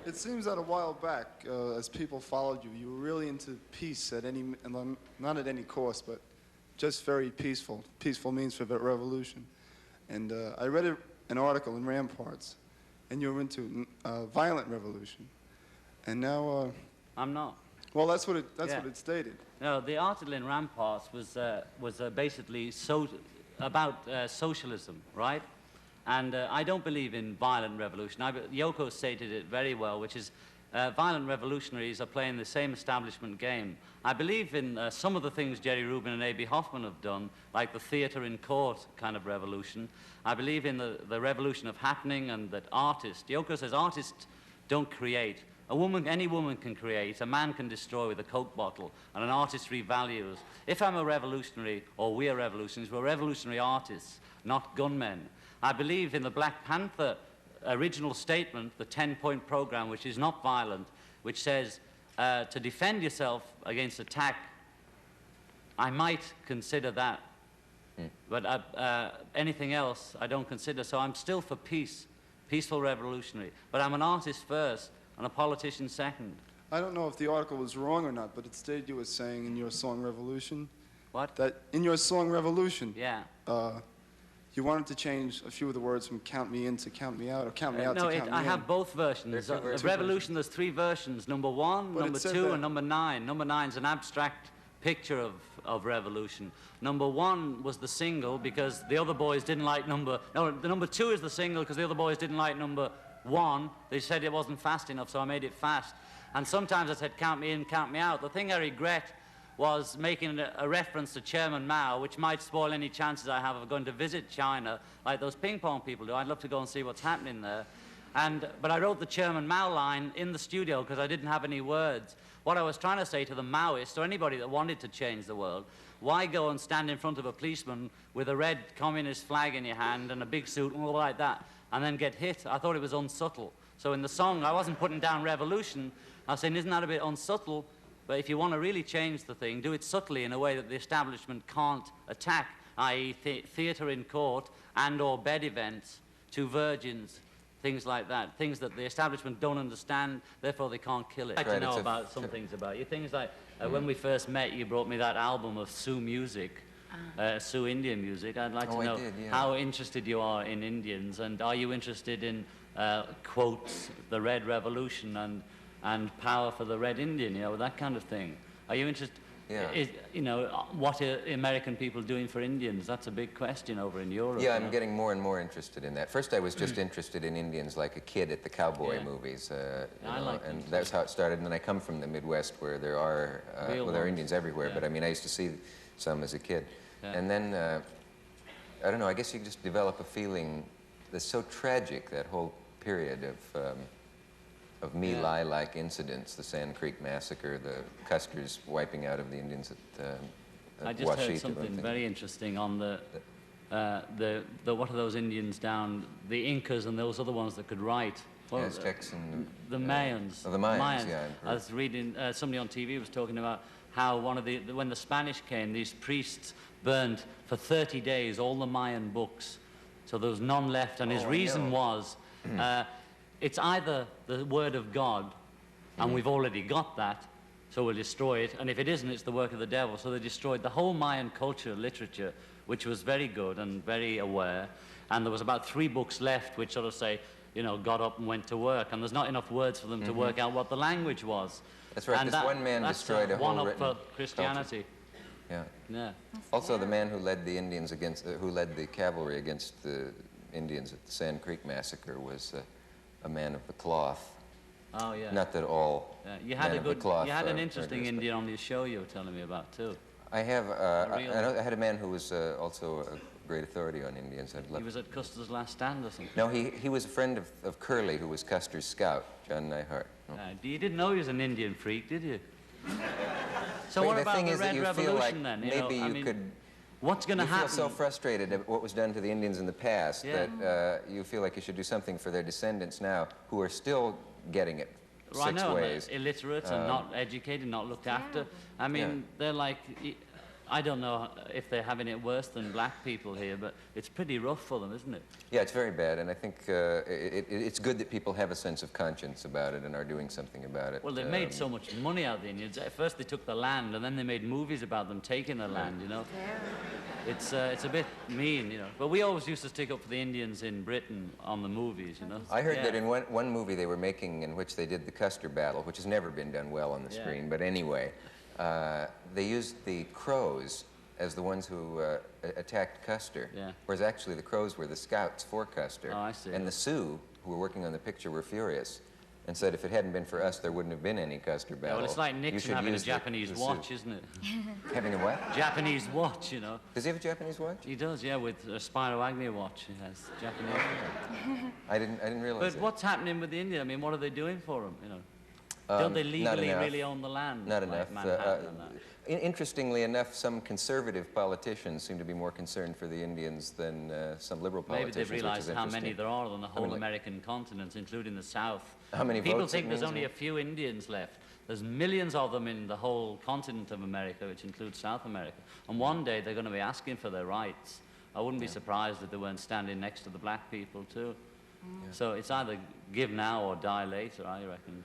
It seems that a while back, as people followed you, you were really into peace at any, not at any cost, but just very peaceful. Peaceful means for revolution. And I read an article in Ramparts, and you were into violent revolution. And now... I'm not. Well, that's what it stated. No, the article in Ramparts was basically about socialism, right? And I don't believe in violent revolution. Yoko stated it very well, which is violent revolutionaries are playing the same establishment game. I believe in some of the things Jerry Rubin and A.B. Hoffman have done, like the theater in court kind of revolution. I believe in the revolution of happening and that artists, Yoko says artists don't create. Any woman can create, a man can destroy with a Coke bottle, and an artist revalues. If I'm a revolutionary, or we are revolutionaries, we're revolutionary artists, not gunmen. I believe in the Black Panther original statement, the 10-point program, which is not violent, which says to defend yourself against attack. I might consider that, but anything else I don't consider. So I'm still for peace, peaceful revolutionary. But I'm an artist first and a politician second. I don't know if the article was wrong or not, but it stated you were saying in your song Revolution. What? That in your song Revolution. Yeah. You wanted to change a few of the words from count me in to count me out, or count me out to count me in. I have both versions. Revolution, there's 3 versions. Number 1, number 2, and number 9. Number 9 is an abstract picture of revolution. Number 1 was the single because the other boys didn't like the number 2 is the single because the other boys didn't like number 1. They said it wasn't fast enough, so I made it fast. And sometimes I said count me in, count me out. The thing I regret was making a reference to Chairman Mao, which might spoil any chances I have of going to visit China, like those ping pong people do. I'd love to go and see what's happening there. But I wrote the Chairman Mao line in the studio because I didn't have any words. What I was trying to say to the Maoists, or anybody that wanted to change the world, why go and stand in front of a policeman with a red communist flag in your hand and a big suit and all like that, and then get hit? I thought it was unsubtle. So in the song, I wasn't putting down revolution. I was saying, isn't that a bit unsubtle? But if you want to really change the thing, do it subtly in a way that the establishment can't attack, i.e. theater in court and or bed events, 2 virgins, things like that, things that the establishment don't understand, therefore they can't kill it. I'd like to know about some things about you. Things like when we first met, you brought me that album of Sioux music, Sioux Indian music. I'd like to know how interested you are in Indians, and are you interested in, quotes, the Red Revolution and power for the Red Indian, that kind of thing. Are you interested? Yeah. What are American people doing for Indians? That's a big question over in Europe. Yeah, I'm getting more and more interested in that. First, I was just interested in Indians like a kid at the cowboy movies, and that's how it started. And then I come from the Midwest, where there are there are Indians everywhere. But I mean, I used to see some as a kid, and then I don't know. I guess you just develop a feeling that's so tragic, that whole period of My Lai-like incidents, the Sand Creek Massacre, the Custer's wiping out of the Indians at I just heard something very interesting on the what are those Indians down, the Incas and those other ones that could write? Well, Aztecs and... The Mayans. Oh, the Mayans, yeah. I was reading, somebody on TV was talking about how when the Spanish came, these priests burned for 30 days all the Mayan books. So there was none left, and his reason was... it's either the word of God, and we've already got that, so we'll destroy it, and if it isn't, it's the work of the devil. So they destroyed the whole Mayan culture, literature, which was very good and very aware, and there was about 3 books left which sort of say, got up and went to work, and there's not enough words for them to work out what the language was. That's right. This one man destroyed a whole written for Christianity. Culture. Yeah. That's also, the man who led the Indians against, who led the cavalry against the Indians at the Sand Creek Massacre was a man of the cloth. Oh, yeah. Not that all you had men of the cloth... You had an interesting Indian on your show you were telling me about, too. I have... I had a man who was also a great authority on Indians. He was at Custer's Last Stand or something? No, he was a friend of Curly, who was Custer's scout, John Nyhart. You didn't know he was an Indian freak, did you? So what about the Red Revolution, then? Maybe you could... What's going to happen? You feel so frustrated at what was done to the Indians in the past that you feel like you should do something for their descendants now, who are still getting it 6 ways. Illiterate and not educated, not looked after. I mean, they're like... I don't know if they're having it worse than black people here, but it's pretty rough for them, isn't it? Yeah, it's very bad, and I think it's good that people have a sense of conscience about it and are doing something about it. Well, they've made so much money out of the Indians. At first they took the land, and then they made movies about them taking the land, you know? It's a bit mean, you know? But we always used to stick up for the Indians in Britain on the movies, you know? I heard that in one movie they were making in which they did the Custer battle, which has never been done well on the screen, but anyway, they used the Crows as the ones who attacked Custer, whereas actually the Crows were the scouts for Custer. Oh, I see. And the Sioux, who were working on the picture, were furious and said if it hadn't been for us, there wouldn't have been any Custer battle. Well, it's like Nixon having a Japanese watch, isn't it? Having a what? Japanese watch, you know. Does he have a Japanese watch? He does, yeah, with a Spiro Agnew watch. He has Japanese watch. I didn't realize But what's happening with the Indian? I mean, what are they doing for them, you know? Don't they legally really own the land? Not like enough. Interestingly enough, some conservative politicians seem to be more concerned for the Indians than some liberal politicians. Maybe they've realized how many there are on the whole American continent, including the South. How many People votes think there's only a few Indians left. There's millions of them in the whole continent of America, which includes South America. And one day they're going to be asking for their rights. I wouldn't be surprised if they weren't standing next to the black people, too. So it's either give now or die later, I reckon.